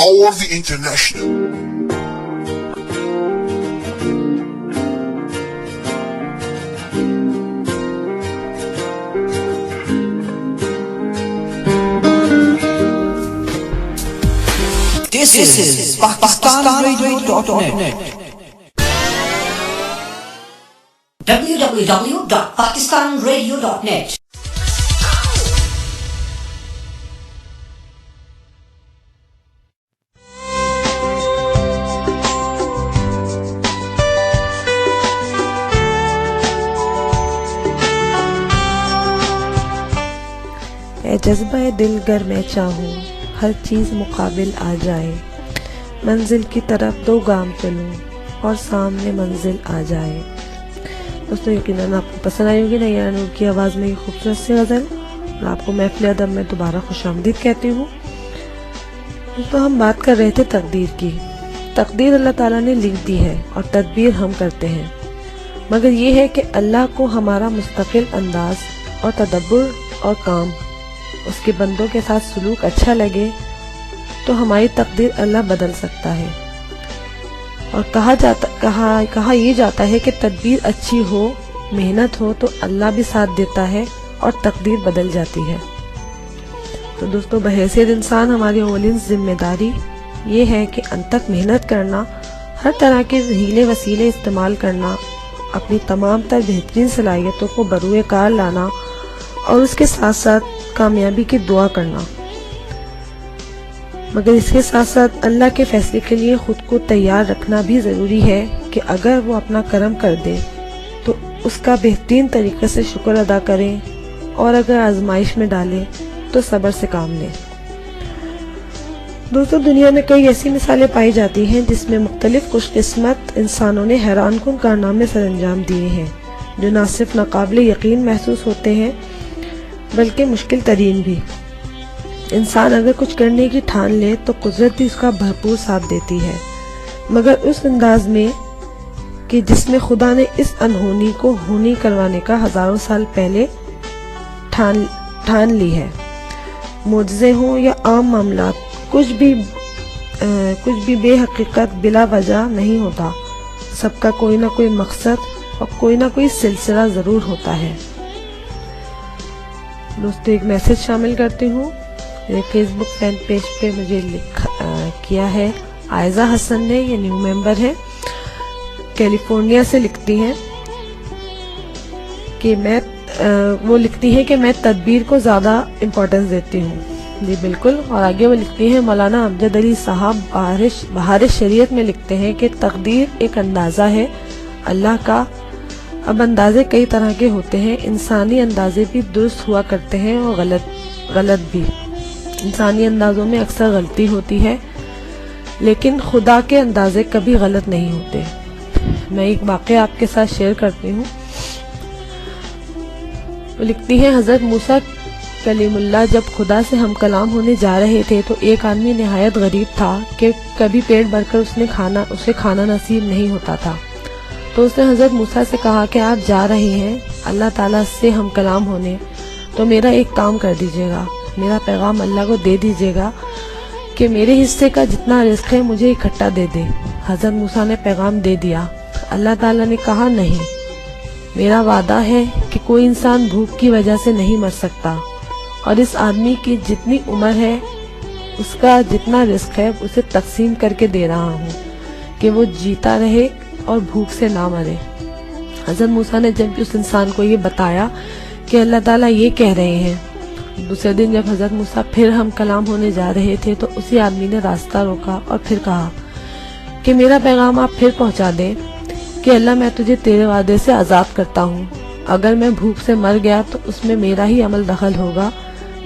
All the International. This is PakistanRadio.net. www.pakistanradio.net. اے جذبہ دل گر میں چاہوں ہر چیز مقابل آ جائے، منزل کی طرف 2 گام چلوں اور سامنے منزل آ جائے۔ دوستو یقیناً آپ کو پسند آئی ہوگی نیار نور کی آواز میں یہ خوبصورت سی غزل، اور آپ کو محفل ادب میں دوبارہ خوش آمدید کہتی ہوں۔ دوستو ہم بات کر رہے تھے تقدیر کی۔ تقدیر اللہ تعالیٰ نے لکھ دی ہے اور تدبیر ہم کرتے ہیں، مگر یہ ہے کہ اللہ کو ہمارا مستقل انداز اور تدبر اور کام، اس کے بندوں کے ساتھ سلوک اچھا لگے تو ہماری تقدیر اللہ بدل سکتا ہے۔ اور کہا یہ جاتا ہے کہ تدبیر اچھی ہو، محنت ہو تو اللہ بھی ساتھ دیتا ہے اور تقدیر بدل جاتی ہے۔ تو دوستو بحیثیت انسان ہماری اولین ذمہ داری یہ ہے کہ انتک محنت کرنا، ہر طرح کے ہیلے وسیلے استعمال کرنا، اپنی تمام تر بہترین صلاحیتوں کو بروئے کار لانا اور اس کے ساتھ ساتھ کامیابی کی دعا کرنا، مگر اس کے ساتھ ساتھ اللہ کے فیصلے کے لیے خود کو تیار رکھنا بھی ضروری ہے کہ اگر وہ اپنا کرم کر دے تو اس کا بہترین طریقے سے شکر ادا کریں، اور اگر آزمائش میں ڈالے تو صبر سے کام لیں۔ دوستو دنیا میں کئی ایسی مثالیں پائی جاتی ہیں جس میں مختلف خوش قسمت انسانوں نے حیران کن کارنامے سر انجام دیے ہیں، جو نہ صرف ناقابل یقین محسوس ہوتے ہیں بلکہ مشکل ترین بھی۔ انسان اگر کچھ کرنے کی ٹھان لے تو قدرت بھی اس کا بھرپور ساتھ دیتی ہے، مگر اس انداز میں کہ جس میں خدا نے اس انہونی کو ہونی کروانے کا ہزاروں سال پہلے ٹھان لی ہے۔ معجزے ہوں یا عام معاملات، کچھ بھی بے حقیقت بلا وجہ نہیں ہوتا، سب کا کوئی نہ کوئی مقصد اور کوئی نہ کوئی سلسلہ ضرور ہوتا ہے۔ دوستو ایک میسج شامل کرتی ہوں، میرے فیس بک فین پیج پہ مجھے کیا ہے عائزہ حسن نے، یہ نیو ممبر ہے، کیلیفورنیا سے لکھتی ہیں کہ وہ لکھتی ہیں کہ میں تدبیر کو زیادہ امپورٹنس دیتی ہوں۔ جی بالکل، اور آگے وہ لکھتی ہیں مولانا امجد علی صاحب بہار شریعت میں لکھتے ہیں کہ تقدیر ایک اندازہ ہے اللہ کا۔ اب اندازے کئی طرح کے ہوتے ہیں، انسانی اندازے بھی درست ہوا کرتے ہیں اور غلط بھی۔ انسانی اندازوں میں اکثر غلطی ہوتی ہے، لیکن خدا کے اندازے کبھی غلط نہیں ہوتے۔ میں ایک واقعہ آپ کے ساتھ شیئر کرتی ہوں۔ وہ لکھتی ہیں حضرت موسیٰ کلیم اللہ جب خدا سے ہم کلام ہونے جا رہے تھے تو ایک آدمی نہایت غریب تھا کہ کبھی پیٹ بھر کر اسے کھانا نصیب نہیں ہوتا تھا۔ تو اس نے حضرت موسیٰ سے کہا کہ آپ جا رہے ہیں اللہ تعالیٰ سے ہم کلام ہونے، تو میرا ایک کام کر دیجیے گا، میرا پیغام اللہ کو دے دیجیے گا کہ میرے حصے کا جتنا رزق ہے مجھے اکٹھا دے دے۔ حضرت موسیٰ نے پیغام دے دیا۔ اللہ تعالیٰ نے کہا نہیں، میرا وعدہ ہے کہ کوئی انسان بھوک کی وجہ سے نہیں مر سکتا، اور اس آدمی کی جتنی عمر ہے اس کا جتنا رزق ہے اسے تقسیم کر کے دے رہا ہوں کہ وہ جیتا رہے اور بھوک سے نہ مرے۔ حضرت موسیٰ نے جب اس انسان کو یہ بتایا کہ اللہ تعالیٰ یہ کہہ رہے ہیں، دوسرے دن جب حضرت موسیٰ پھر ہم کلام ہونے جا رہے تھے تو اسی آدمی نے راستہ روکا اور پھر کہا کہ میرا پیغام آپ پھر پہنچا دیں کہ اللہ میں تجھے تیرے وعدے سے آزاد کرتا ہوں، اگر میں بھوک سے مر گیا تو اس میں میرا ہی عمل دخل ہوگا،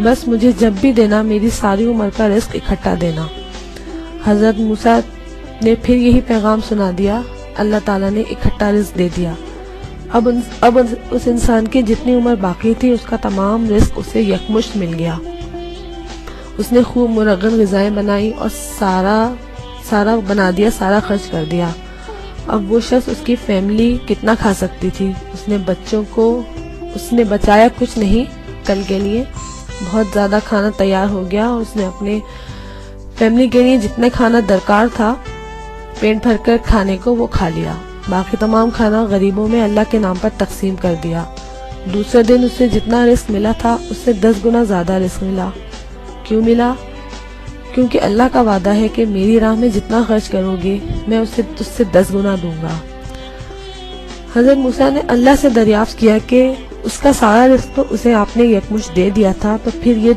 بس مجھے جب بھی دینا میری ساری عمر کا رزق اکٹھا دینا۔ حضرت موسیٰ نے پھر یہی پیغام سنا دیا، اللہ تعالیٰ نے اکٹھا رزق دے دیا۔ اب اس انسان کی جتنی عمر باقی تھی اس کا تمام رزق اسے یکمشت مل گیا۔ اس نے خوب مرغن غذائیں بنائی اور سارا بنا دیا، سارا خرچ کر دیا۔ اب وہ شخص، اس کی فیملی کتنا کھا سکتی تھی؟ اس نے بچوں کو، اس نے بچایا کچھ نہیں کل کے لیے، بہت زیادہ کھانا تیار ہو گیا اور اس نے اپنے فیملی کے لیے جتنے کھانا درکار تھا پیٹ بھر کر کھانے کو وہ کھا لیا، باقی تمام کھانا غریبوں میں اللہ کے نام پر تقسیم کر دیا۔ دوسرے دن اسے جتنا رزق ملا تھا اس سے 10 گنا زیادہ رزق ملا۔ کیوں ملا؟ کیونکہ اللہ کا وعدہ ہے کہ میری راہ میں جتنا خرچ کرو گے میں اس سے 10 گنا دوں گا۔ حضرت موسیٰ نے اللہ سے دریافت کیا کہ اس کا سارا رزق تو اسے آپ نے یکمشت دے دیا تھا، تو پھر یہ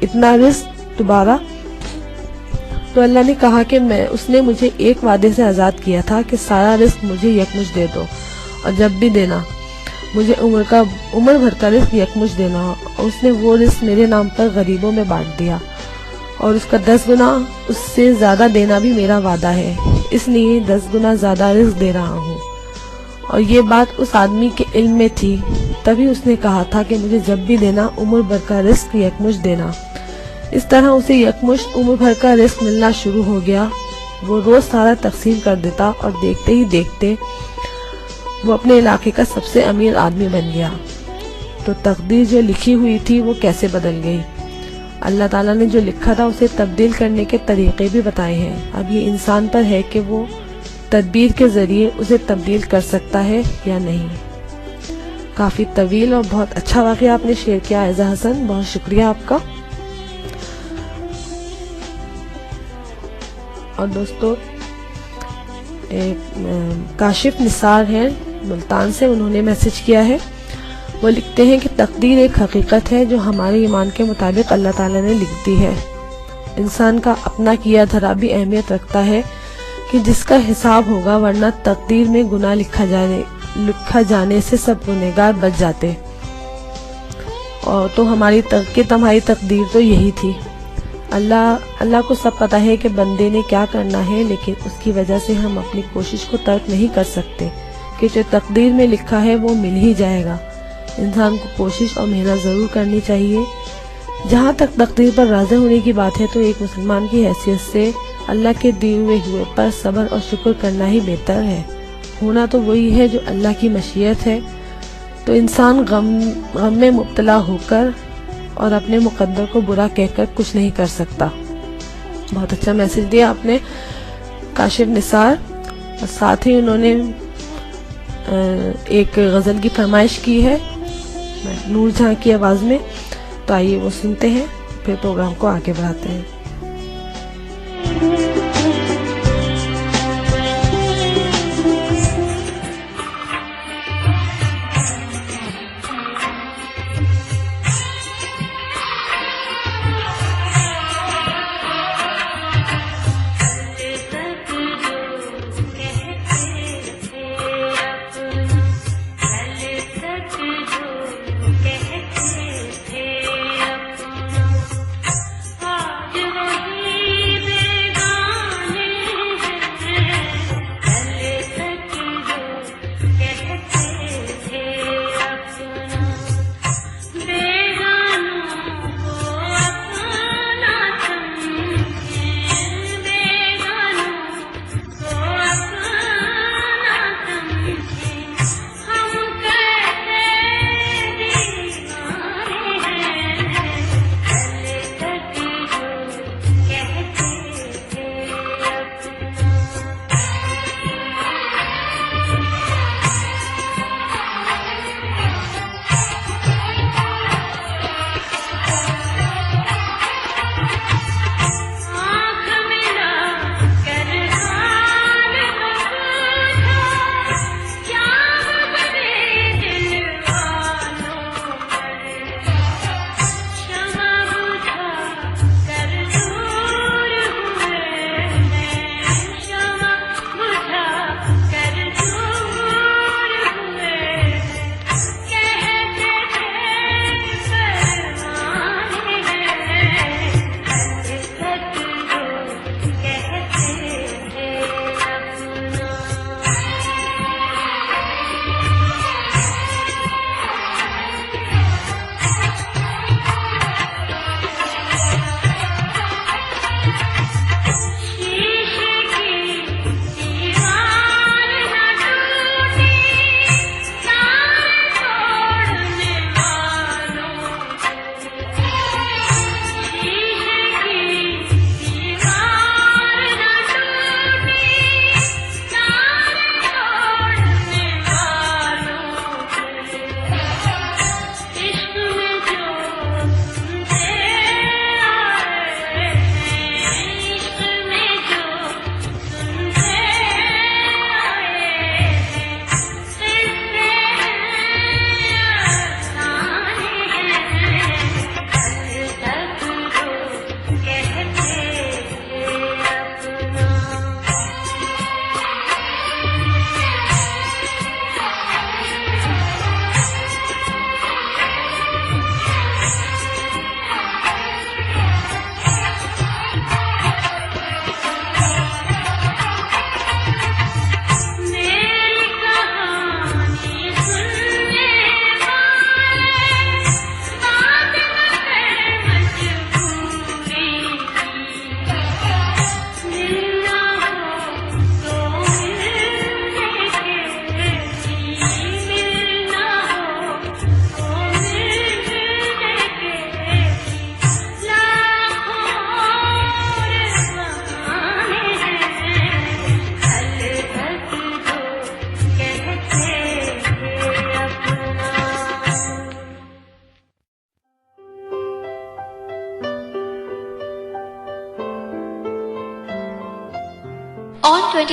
اتنا رزق دوبارہ؟ تو اللہ نے کہا کہ اس نے مجھے ایک وعدے سے آزاد کیا تھا کہ سارا رزق مجھے یکمشت دے دو، اور جب بھی دینا مجھے عمر بھر کا رزق یکمشت دینا، اور اس نے وہ رزق میرے نام پر غریبوں میں بانٹ دیا، اور اس کا 10 گنا اس سے زیادہ دینا بھی میرا وعدہ ہے، اس لیے 10 گنا زیادہ رزق دے رہا ہوں۔ اور یہ بات اس آدمی کے علم میں تھی، تبھی اس نے کہا تھا کہ مجھے جب بھی دینا عمر بھر کا رزق یکمشت دینا۔ اس طرح اسے یکمشت عمر بھر کا رزق ملنا شروع ہو گیا۔ وہ روز سارا تقسیم کر دیتا اور دیکھتے ہی دیکھتے وہ اپنے علاقے کا سب سے امیر آدمی بن گیا۔ تو تقدیر جو لکھی ہوئی تھی وہ کیسے بدل گئی؟ اللہ تعالیٰ نے جو لکھا تھا اسے تبدیل کرنے کے طریقے بھی بتائے ہیں۔ اب یہ انسان پر ہے کہ وہ تدبیر کے ذریعے اسے تبدیل کر سکتا ہے یا نہیں۔ کافی طویل اور بہت اچھا واقعہ آپ نے شیئر کیا عائزہ حسن، بہت شکریہ آپ کا۔ اور دوستو، کاشف نثار ہیں ملتان سے، انہوں نے میسج کیا ہے۔ وہ لکھتے ہیں کہ تقدیر ایک حقیقت ہے جو ہمارے ایمان کے مطابق اللہ تعالیٰ نے لکھ دی ہے۔ انسان کا اپنا کیا دھرا بھی اہمیت رکھتا ہے کہ جس کا حساب ہوگا، ورنہ تقدیر میں گناہ لکھا جانے سے سب گنہگار بچ جاتے۔ اور تو تمہاری تقدیر تو یہی تھی۔ اللہ کو سب پتا ہے کہ بندے نے کیا کرنا ہے، لیکن اس کی وجہ سے ہم اپنی کوشش کو ترک نہیں کر سکتے کہ جو تقدیر میں لکھا ہے وہ مل ہی جائے گا۔ انسان کو کوشش اور محنت ضرور کرنی چاہیے۔ جہاں تک تقدیر پر راضی ہونے کی بات ہے تو ایک مسلمان کی حیثیت سے اللہ کے دیے ہوئے پر صبر اور شکر کرنا ہی بہتر ہے۔ ہونا تو وہی ہے جو اللہ کی مشیت ہے، تو انسان غم میں مبتلا ہو کر اور اپنے مقدر کو برا کہہ کر کچھ نہیں کر سکتا۔ بہت اچھا میسج دیا آپ نے کاشف نثار، اور ساتھ ہی انہوں نے ایک غزل کی فرمائش کی ہے نور جہاں کی آواز میں، تو آئیے وہ سنتے ہیں، پھر پروگرام کو آگے بڑھاتے ہیں۔ آج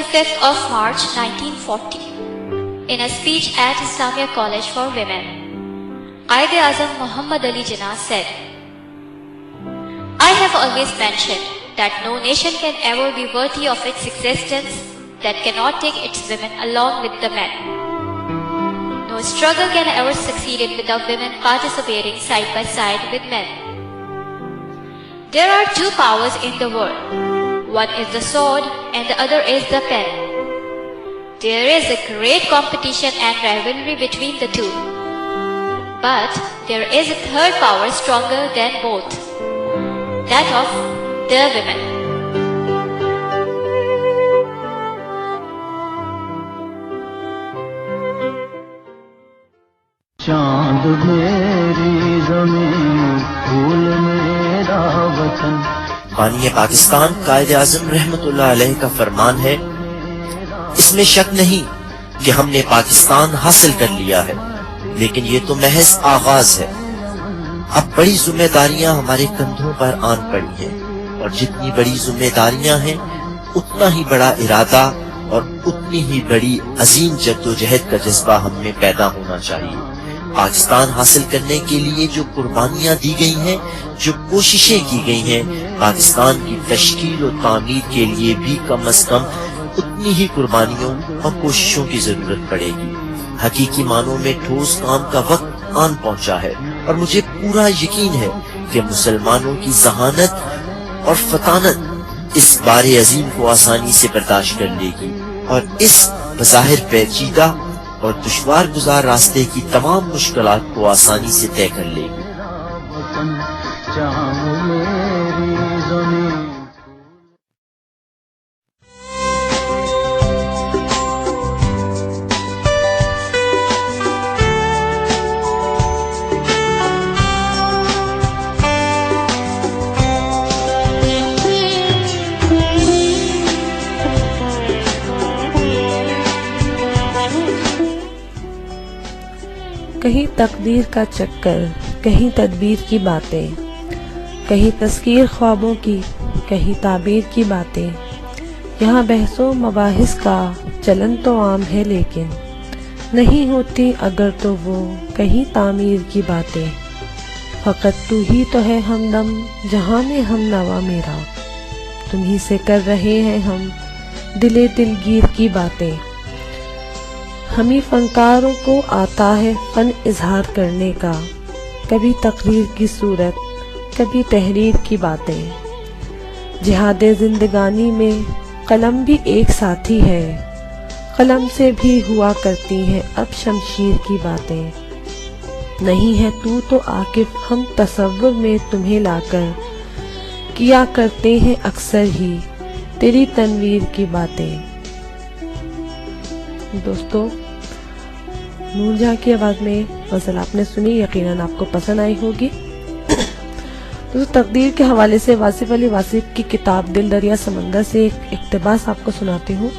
25th of March 1940. In a speech at Islamia College for Women, Quaid-e-Azam Muhammad Ali Jinnah said, "I have always mentioned that no nation can ever be worthy of its existence that cannot take its women along with the men. No struggle can ever succeed without women participating side by side with men. There are two powers in the world. One is the sword and the other is the pen. There is a great competition and rivalry between the two. But there is a third power stronger than both, that of the women." چاند میری زمین پھول میرا وطن. بانی پاکستان قائد اعظم رحمت اللہ علیہ کا فرمان ہے، اس میں شک نہیں کہ ہم نے پاکستان حاصل کر لیا ہے، لیکن یہ تو محض آغاز ہے. اب بڑی ذمہ داریاں ہمارے کندھوں پر آن پڑی ہیں، اور جتنی بڑی ذمہ داریاں ہیں اتنا ہی بڑا ارادہ اور اتنی ہی بڑی عظیم جدوجہد کا جذبہ ہم میں پیدا ہونا چاہیے. پاکستان حاصل کرنے کے لیے جو قربانیاں دی گئی ہیں، جو کوششیں کی گئی ہیں، پاکستان کی تشکیل و تعمیر کے لیے بھی کم از کم اتنی ہی قربانیوں اور کوششوں کی ضرورت پڑے گی. حقیقی معنوں میں ٹھوس کام کا وقت آن پہنچا ہے، اور مجھے پورا یقین ہے کہ مسلمانوں کی ذہانت اور فطانت اس بار عظیم کو آسانی سے برداشت کر لے گی، اور اس بظاہر پیچیدہ اور دشوار گزار راستے کی تمام مشکلات کو آسانی سے طے کر لے گی. کہیں تقدیر کا چکر، کہیں تدبیر کی باتیں، کہیں تذکیر خوابوں کی، کہیں تعبیر کی باتیں. یہاں بحث و مباحث کا چلن تو عام ہے، لیکن نہیں ہوتی اگر تو وہ کہیں تعمیر کی باتیں. فقط تو ہی تو ہے ہمدم جہاں میں ہم نوا میرا، تمہیں سے کر رہے ہیں ہم دلگیر کی باتیں. ہمیں فنکاروں کو آتا ہے فن اظہار کرنے کا، کبھی تقریر کی صورت، کبھی تحریر کی باتیں. جہاد زندگانی میں قلم بھی ایک ساتھی ہے، قلم سے بھی ہوا کرتی ہیں اب شمشیر کی باتیں. نہیں ہے تو عاقف ہم تصور میں تمہیں لا کر کیا کرتے ہیں اکثر ہی تیری تنویر کی باتیں. دوستو، نور جہاں کی آواز میں غزل آپ نے سنی، یقیناً آپ کو پسند آئی ہوگی. تقدیر کے حوالے سے واصف علی واصف کی کتاب دل دریا سمندر سے ایک اقتباس آپ کو سناتی ہوں.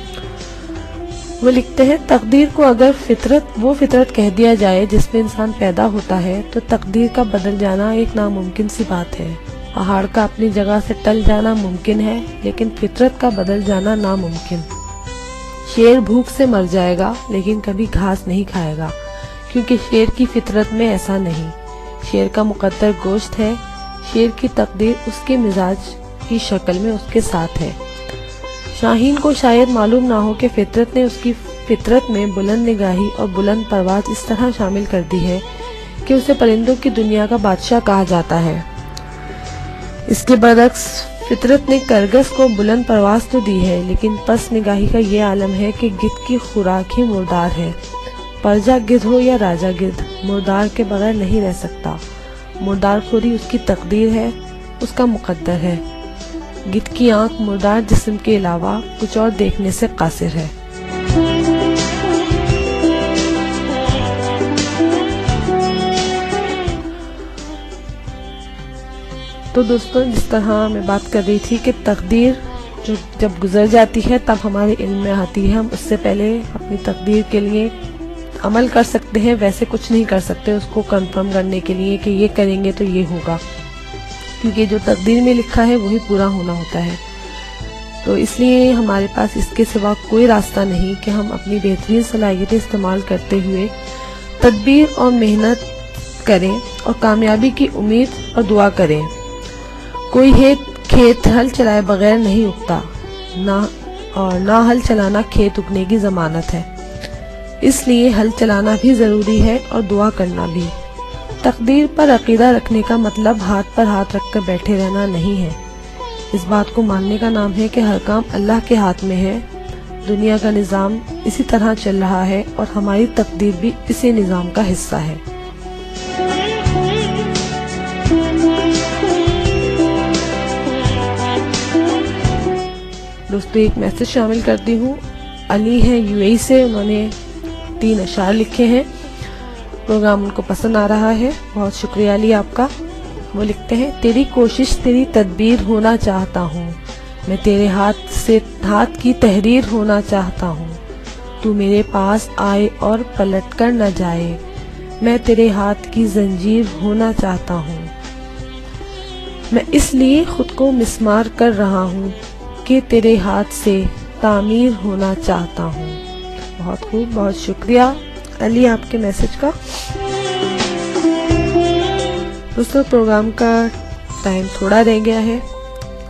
وہ لکھتے ہیں، تقدیر کو اگر وہ فطرت کہہ دیا جائے جس میں انسان پیدا ہوتا ہے تو تقدیر کا بدل جانا ایک ناممکن سی بات ہے. پہاڑ کا اپنی جگہ سے ٹل جانا ممکن ہے، لیکن فطرت کا بدل جانا ناممکن. شیر بھوک سے مر جائے گا لیکن کبھی گھاس نہیں کھائے گا، کیونکہ شیر کی فطرت میں ایسا نہیں. شیر کا مقدر گوشت ہے، شیر کی تقدیر اس کے مزاج کی شکل میں اس کے ساتھ ہے. شاہین کو شاید معلوم نہ ہو کہ فطرت نے اس کی فطرت میں بلند نگاہی اور بلند پرواز اس طرح شامل کر دی ہے کہ اسے پرندوں کی دنیا کا بادشاہ کہا جاتا ہے. اس کے برعکس فطرت نے کرگس کو بلند پرواز تو دی ہے، لیکن پس نگاہی کا یہ عالم ہے کہ گدھ کی خوراک ہی مردار ہے. پرجا گدھ ہو یا راجا گدھ، مردار کے بغیر نہیں رہ سکتا. مردار خوری اس کی تقدیر ہے، اس کا مقدر ہے. گدھ کی آنکھ مردار جسم کے علاوہ کچھ اور دیکھنے سے قاصر ہے. تو دوستوں، جس طرح میں بات کر رہی تھی کہ تقدیر جب گزر جاتی ہے تب ہمارے علم میں آتی ہے. ہم اس سے پہلے اپنی تقدیر کے لیے عمل کر سکتے ہیں، ویسے کچھ نہیں کر سکتے اس کو کنفرم کرنے کے لیے کہ یہ کریں گے تو یہ ہوگا، کیونکہ جو تقدیر میں لکھا ہے وہی پورا ہونا ہوتا ہے. تو اس لیے ہمارے پاس اس کے سوا کوئی راستہ نہیں کہ ہم اپنی بہترین صلاحیتیں استعمال کرتے ہوئے تدبیر اور محنت کریں اور کامیابی کی امید اور دعا کریں۔ کوئی کھیت ہل چلائے بغیر نہیں اگتا، نہ ہل چلانا کھیت اگنے کی ضمانت ہے۔ اس لیے ہل چلانا بھی ضروری ہے اور دعا کرنا بھی۔ تقدیر پر عقیدہ رکھنے کا مطلب ہاتھ پر ہاتھ رکھ کر بیٹھے رہنا نہیں ہے۔ اس بات کو ماننے کا نام ہے کہ ہر کام اللہ کے ہاتھ میں ہے، دنیا کا نظام اسی طرح چل رہا ہے اور ہماری تقدیر بھی اسی نظام کا حصہ ہے۔ دوستو ایک میسج شامل کرتی ہوں، علی ہیں UAE سے، انہوں نے 3 اشعار لکھے ہیں، پروگرام ان کو پسند آ رہا ہے، بہت شکریہ علی آپ کا۔ وہ لکھتے ہیں، تیری کوشش تیری تدبیر ہونا چاہتا ہوں، میں تیرے ہاتھ کی تحریر ہونا چاہتا ہوں، تو میرے پاس آئے اور پلٹ کر نہ جائے، میں تیرے ہاتھ کی زنجیر ہونا چاہتا ہوں، میں اس لیے خود کو مسمار کر رہا ہوں کہ تیرے ہاتھ سے تعمیر ہونا چاہتا ہوں۔ بہت خوب، بہت شکریہ علی آپ کے میسج کا۔ دوستو پروگرام کا ٹائم تھوڑا رہ گیا ہے،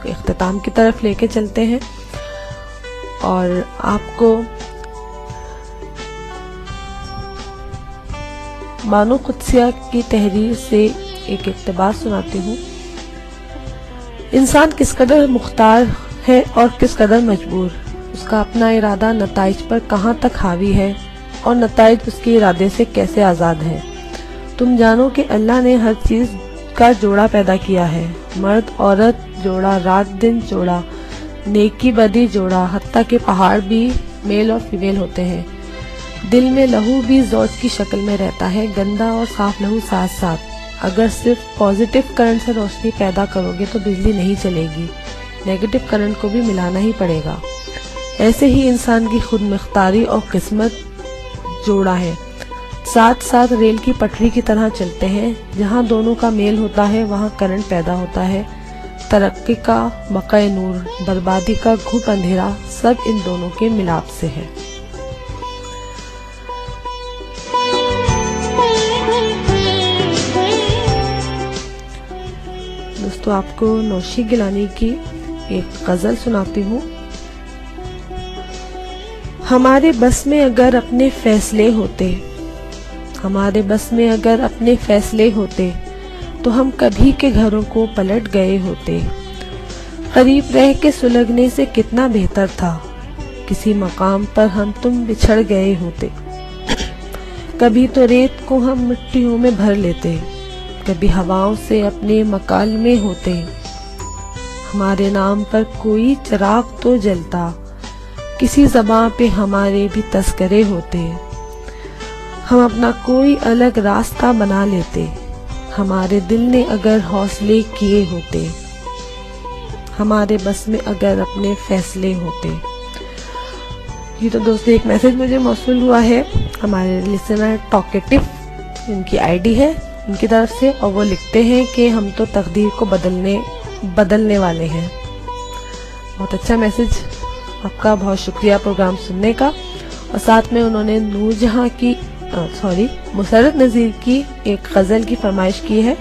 اختتام کی طرف لے کے چلتے ہیں، اور آپ کو بانو قدسیہ کی تحریر سے ایک اقتباس سناتی ہوں۔ انسان کس قدر مختار ہے اور کس قدر مجبور، اس کا اپنا ارادہ نتائج پر کہاں تک حاوی ہے اور نتائج اس کے ارادے سے کیسے آزاد ہے۔ تم جانو کہ اللہ نے ہر چیز کا جوڑا پیدا کیا ہے، مرد عورت جوڑا، رات دن جوڑا، نیکی بدی جوڑا، حتیٰ کہ پہاڑ بھی میل اور فیمیل ہوتے ہیں۔ دل میں لہو بھی زوج کی شکل میں رہتا ہے، گندا اور صاف لہو ساتھ ساتھ۔ اگر صرف پازیٹیو کرنٹ سے روشنی پیدا کرو گے تو بجلی نہیں چلے گی، نیگیٹو کرنٹ کو بھی ملانا ہی پڑے گا۔ ایسے ہی انسان کی خود مختاری اور قسمت جوڑا ہے، ساتھ ساتھ ریل کی پٹری کی طرح چلتے ہیں، جہاں دونوں کا میل ہوتا ہے وہاں کرنٹ پیدا ہوتا ہے۔ ترقی کا بقائے نور، بربادی کا گھپ اندھیرا، سب ان دونوں کے ملاپ سے ہے۔ دوستو آپ کو نوشی گیلانی کی ایک غزل سناتی ہوں۔ ہمارے بس میں اگر اپنے فیصلے ہوتے، ہمارے بس میں اگر اپنے فیصلے ہوتے تو ہم کبھی کے گھروں کو پلٹ گئے ہوتے۔ قریب رہ کے سلگنے سے کتنا بہتر تھا، کسی مقام پر ہم تم بچھڑ گئے ہوتے۔ کبھی تو ریت کو ہم مٹیوں میں بھر لیتے، کبھی ہواؤں سے اپنے مکالمے ہوتے۔ ہمارے نام پر کوئی چراغ تو جلتا، کسی زباں پہ ہمارے بھی تذکرے ہوتے۔ ہم اپنا کوئی الگ راستہ بنا لیتے، ہمارے دل نے اگر حوصلے کیے ہوتے۔ ہمارے بس میں اگر اپنے فیصلے ہوتے۔ یہ تو دوستو ایک میسج مجھے موصول ہوا ہے ہمارے لسنر ٹاکیٹو، ان کی ID ہے ان کی طرف سے، اور وہ لکھتے ہیں کہ ہم تو تقدیر کو بدلنے والے ہیں۔ بہت اچھا میسج آپ کا، بہت شکریہ پروگرام سننے کا۔ اور ساتھ میں انہوں نے مسرت نذیر کی ایک غزل کی فرمائش کی ہے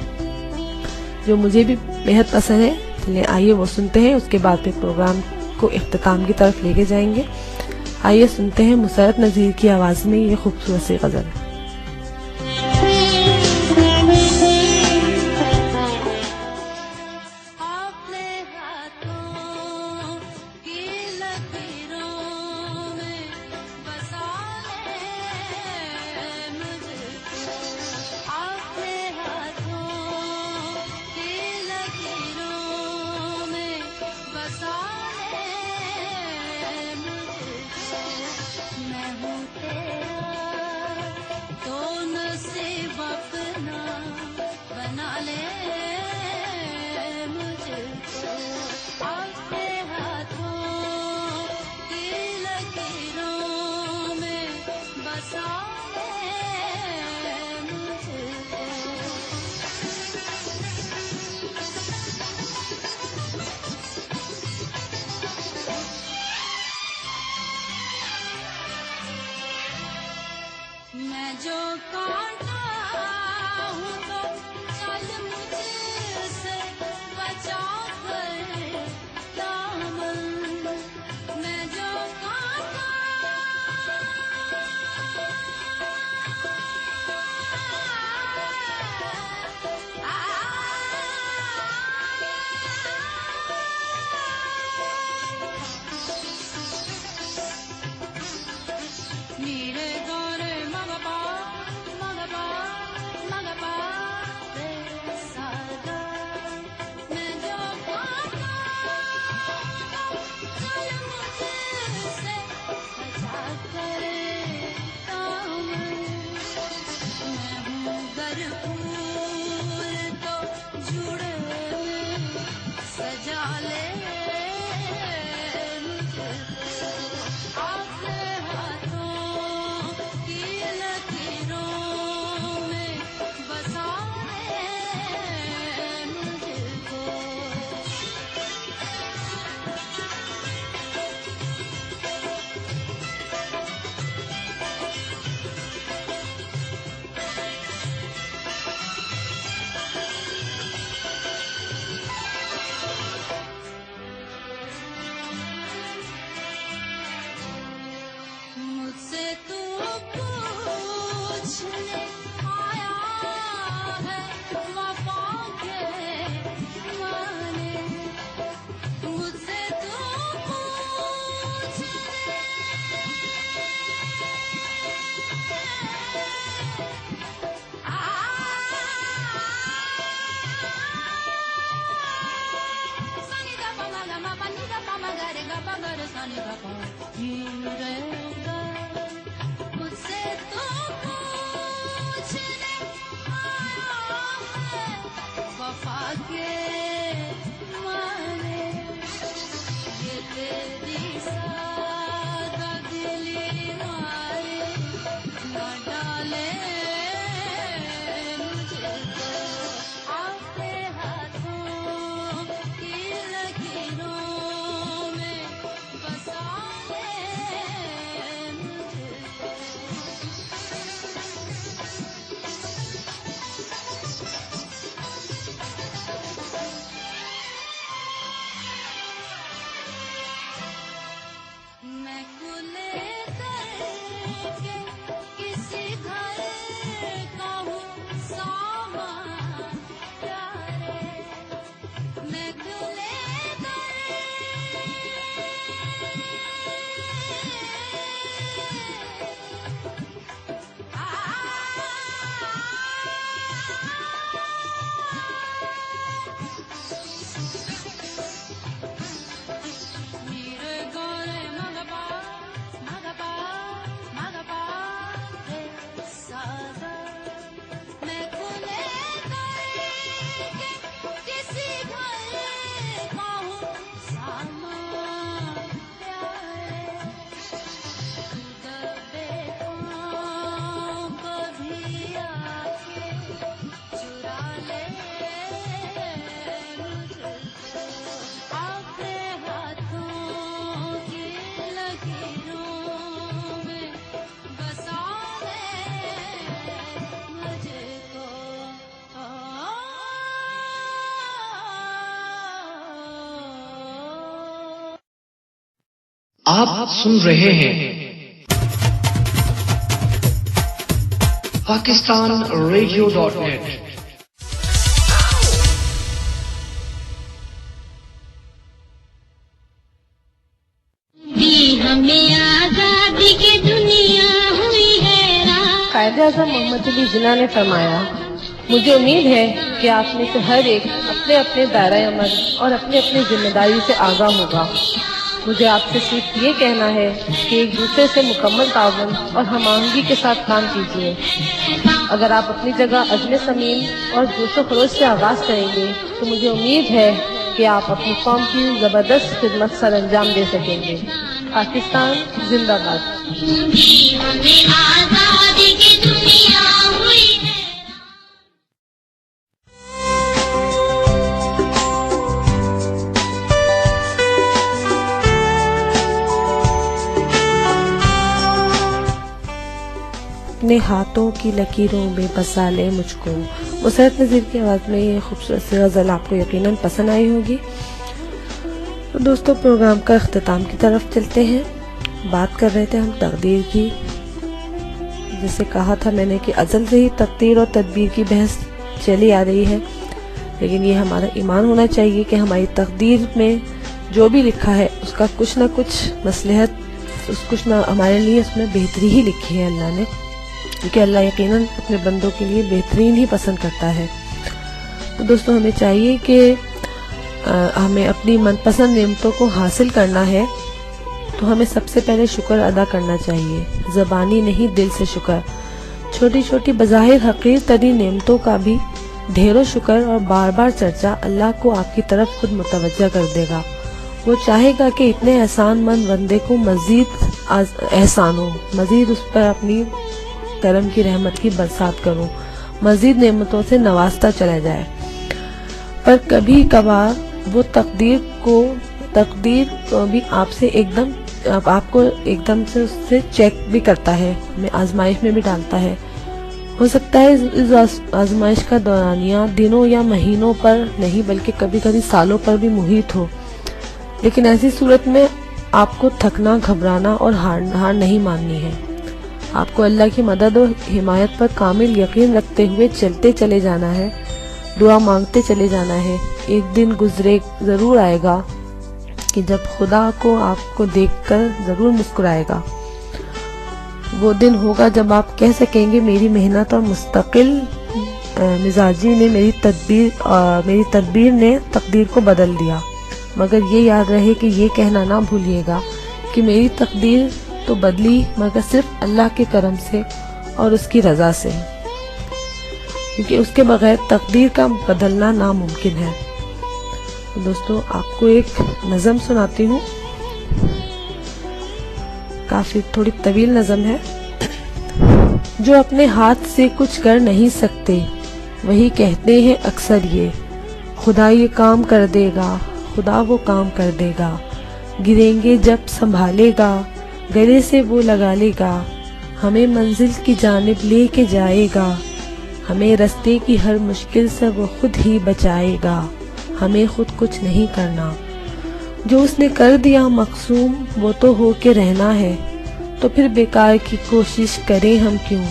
جو مجھے بھی بہت پسند ہے، چلیے آئیے وہ سنتے ہیں، اس کے بعد پھر پروگرام کو اختتام کی طرف لے کے جائیں گے۔ آئیے سنتے ہیں مسرت نذیر کی آواز میں یہ خوبصورت سی غزل۔ میں جو کانٹا ہوں تو چل مجھ سے بچا کر دامن میں جو کانٹا میرے گورے مگبا مگبا مگبا رے سادا میں جو کانٹا چل مجھ سے بچا کر دامن میں ہوں گر پھول تو جڑے سجا لے مجھ کو اپنے ہاتھوں کی لکیروں میں بسا لے مجھ کو مجھ سے تو پوچھنے آیا ہے وفا کے معنی مجھ سے تو پوچھنے سنی دا پا ما گا ما پا نی دا پا ما گا رے گا پا گا رے سنی دا پا رے گا مجھ سے تو پوچھنے آیا ہے وفا کے معنی یہ تیری سادہ دلی مارے نہ ڈالے مجھے کو اپنے ہاتھوں کی لکیروں میں بسا لے مجھے میں کھلے در کے کسی گھر کا ہوں سامان پیارے میں کھلے میرے گورے مگبا مگبا مگبا رے سادا میں کھلے در کے کسی گھر کا ہوں سامان پیارے دبے پاؤں کبھی آ کے چرا لے مجھ کو اپنے ہاتھوں کی لکیروں میں بسا لے مجھ کو آپ سن رہے ہیں پاکستان ریڈیو.net ہمیں آزادی کی دنیا ہوئی ہے قائد اعظم محمد علی جناح نے فرمایا، مجھے امید ہے کہ آپ میں سے ہر ایک اپنے اپنے دائرۂ عمل اور اپنی اپنی ذمہ داری سے آگاہ ہوگا۔ مجھے آپ سے صرف یہ کہنا ہے کہ ایک دوسرے سے مکمل تعاون اور ہم آہنگی کے ساتھ کام کیجیے۔ اگر آپ اپنی جگہ عزم صمیم اور جوش و خروش سے آغاز کریں گے تو مجھے امید ہے کہ آپ اپنی قوم کی زبردست خدمت سر انجام دے سکیں گے۔ پاکستان زندہ باد۔ ہمیں آزادی کی دنیا ہوئی ہے۔ اپنے ہاتھوں کی لکیروں میں بسا لے مجھ کو. مسرت نذیر کی آواز میں یہ خوبصورت سی غزل آپ کو یقیناً پسند آئی ہوگی. تو دوستو پروگرام کا اختتام کی طرف چلتے ہیں. بات کر رہے تھے ہم تقدیر کی. جیسے کہا تھا میں نے کہ ازل سے ہی تقدیر اور تدبیر کی بحث چلی آ رہی ہے، لیکن یہ ہمارا ایمان ہونا چاہیے کہ ہماری تقدیر میں جو بھی لکھا ہے اس کا کچھ نہ کچھ مصلحت، کچھ نہ ہمارے لیے اس میں بہتری ہی لکھی ہے اللہ نے، کیونکہ اللہ یقیناً اپنے بندوں کے لیے بہترین ہی پسند کرتا ہے. تو دوستو ہمیں چاہیے کہ ہمیں اپنی من پسند نعمتوں کو حاصل کرنا ہے تو ہمیں سب سے پہلے شکر ادا کرنا چاہیے، زبانی نہیں دل سے شکر. چھوٹی چھوٹی بظاہر حقیر ترین نعمتوں کا بھی ڈھیروں شکر اور بار بار چرچا اللہ کو آپ کی طرف خود متوجہ کر دے گا. وہ چاہے گا کہ اتنے احسان مند بندے کو مزید احسان ہو، مزید اس پر اپنی کرم کی رحمت کی برسات کروں، مزید نعمتوں سے نوازتا چلا جائے. پر کبھی کبھار وہ تقدیر کو بھی آپ کو ایک دم سے اس سے چیک بھی کرتا ہے، آزمائش میں بھی ڈالتا ہے. ہو سکتا ہے اس آزمائش کا دورانیہ دنوں یا مہینوں پر نہیں بلکہ کبھی کبھی سالوں پر بھی محیط ہو، لیکن ایسی صورت میں آپ کو تھکنا، گھبرانا اور ہار نہیں ماننی ہے. آپ کو اللہ کی مدد اور حمایت پر کامل یقین رکھتے ہوئے چلتے چلے جانا ہے، دعا مانگتے چلے جانا ہے. ایک دن ضرور آئے گا کہ جب خدا کو آپ کو دیکھ کر ضرور مسکرائے گا. وہ دن ہوگا جب آپ کہہ سکیں گے میری محنت اور مستقل مزاجی نے میری تدبیر نے تقدیر کو بدل دیا. مگر یہ یاد رہے کہ یہ کہنا نہ بھولیے گا کہ میری تقدیر تو بدلی مگر صرف اللہ کے کرم سے اور اس کی رضا سے، کیونکہ اس کے بغیر تقدیر کا بدلنا ناممکن ہے. دوستو آپ کو ایک نظم سناتی ہوں، کافی تھوڑی طویل نظم ہے. جو اپنے ہاتھ سے کچھ کر نہیں سکتے وہی کہتے ہیں اکثر یہ خدا یہ کام کر دے گا، خدا وہ کام کر دے گا. گریں گے جب سنبھالے گا، گلے سے وہ لگا لے گا. ہمیں منزل کی جانب لے کے جائے گا، ہمیں رستے کی ہر مشکل سے وہ خود ہی بچائے گا. ہمیں خود کچھ نہیں کرنا، جو اس نے کر دیا مقسوم وہ تو ہو کے رہنا ہے. تو پھر بیکار کی کوشش کریں ہم کیوں،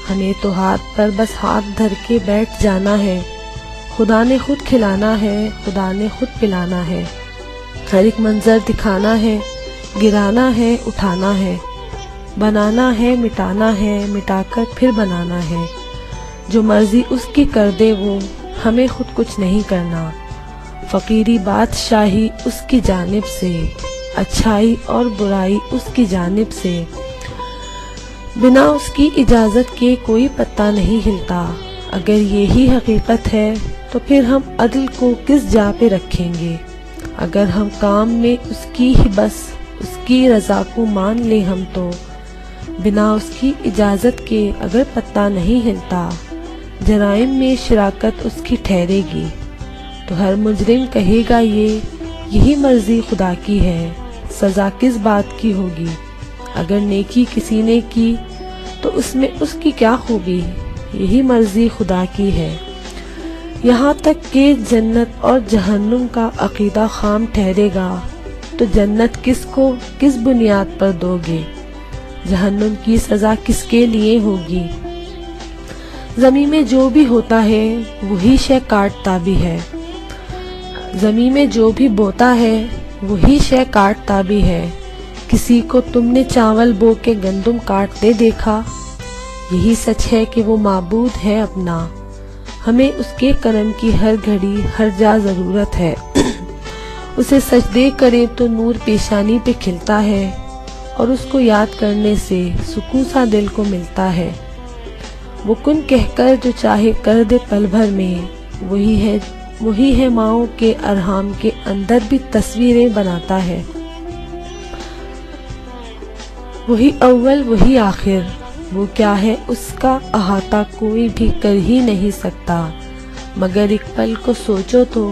ہمیں تو ہاتھ پر بس ہاتھ دھر کے بیٹھ جانا ہے. خدا نے خود کھلانا ہے، خدا نے خود پلانا ہے. ہر ایک منظر دکھانا ہے، گرانا ہے، اٹھانا ہے. بنانا ہے، مٹانا ہے، مٹا کر پھر بنانا ہے. جو مرضی اس کی کر دے وہ، ہمیں خود کچھ نہیں کرنا. فقیری بادشاہی اس کی جانب سے، اچھائی اور برائی اس کی جانب سے. بنا اس کی اجازت کے کوئی پتا نہیں ہلتا. اگر یہی حقیقت ہے تو پھر ہم عدل کو کس جا پہ رکھیں گے. اگر ہم کام میں اس کی ہی بس اس کی رضا کو مان لیں ہم تو بنا اس کی اجازت کے اگر پتا نہیں ہلتا. جرائم میں شراکت اس کی ٹھہرے گی تو ہر مجرم کہے گا یہی مرضی خدا کی ہے. سزا کس بات کی ہوگی؟ اگر نیکی کسی نے کی تو اس میں اس کی کیا خوبی؟ یہی مرضی خدا کی ہے. یہاں تک کہ جنت اور جہنم کا عقیدہ خام ٹھہرے گا تو جنت کس کو کس بنیاد پر دو گے؟ جہنم کی سزا کس کے لیے ہوگی؟ زمین میں جو بھی ہوتا ہے وہی شے کاٹتا بھی ہے. زمین میں جو بھی بوتا ہے وہی شے کاٹتا بھی ہے. کسی کو تم نے چاول بو کے گندم کاٹتے دیکھا؟ یہی سچ ہے کہ وہ معبود ہے اپنا. ہمیں اس کے کرم کی ہر گھڑی ہر جا ضرورت ہے. اسے سجدے کرے تو نور پیشانی پہ کھلتا ہے اور اس کو یاد کرنے سے سکون سا دل کو ملتا ہے. وہ کن کہہ کر جو چاہے کر دے پل بھر میں، وہی ہے ماؤں کے ارحام کے اندر بھی تصویریں بناتا ہے. وہی اول وہی آخر، وہ کیا ہے اس کا احاطہ کوئی بھی کر ہی نہیں سکتا. مگر ایک پل کو سوچو تو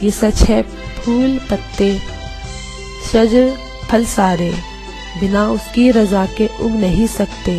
یہ سچ ہے پھول پتے شجر پھل سارے بنا اس کی رضا کے اگ نہیں سکتے.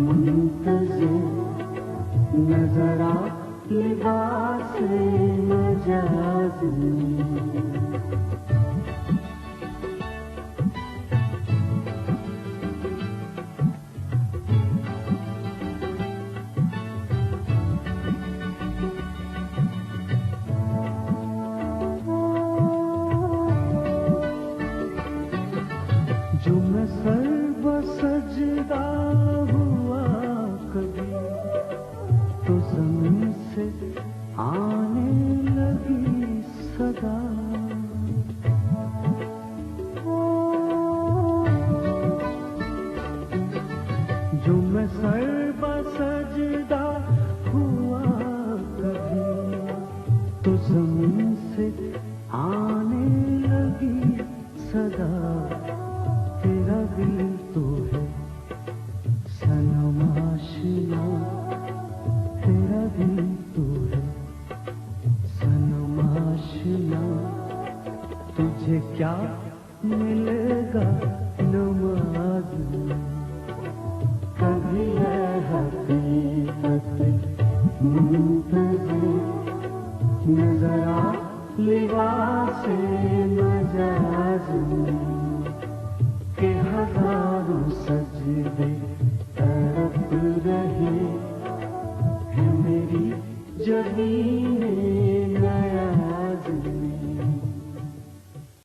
منتظر نظر آ لباس مجاز میں جو میں سر بسجدہ ہوا کبھی تو زمین سے آنے لگی صدا جو میں سر بسجدہ ہوا کبھی تو زمین سے آنے لگی صدا تیرا دل تو ہے صنم آشنا تیرا دل تو ہے صنم آشنا تجھے کیا ملے گا نماز میں کبھی ہے حقیقت منتظر نظر آ لباس مجاز میں کہ ہزاروں سج